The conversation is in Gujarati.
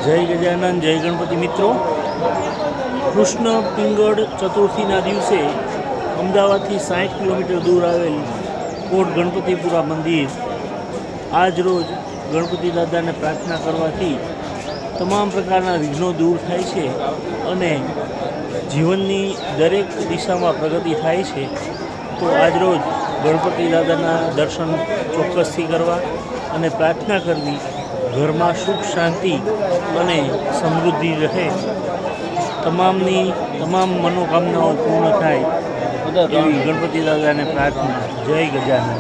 જય ગજાનન, જય ગણપતિ મિત્રો. કૃષ્ણ પિંગળ ચતુર્થીના દિવસે અમદાવાદથી 60 કિલોમીટર દૂર આવેલ કોટ ગણપતિપુરા મંદિર આજ રોજ ગણપતિ દાદાને પ્રાર્થના કરવાથી તમામ પ્રકારના વિઘ્નો દૂર થાય છે અને જીવનની દરેક દિશામાં પ્રગતિ થાય છે. તો આજરોજ ગણપતિ દાદાના દર્શન ચોક્કસથી કરવા અને પ્રાર્થના કરવી, ઘરમાં સુખ શાંતિ અને સમૃદ્ધિ રહે, તમામ મનોકામનાઓ પૂર્ણ થાય એવી ગણપતિ દાદાને પ્રાર્થના. જય ગજાનન.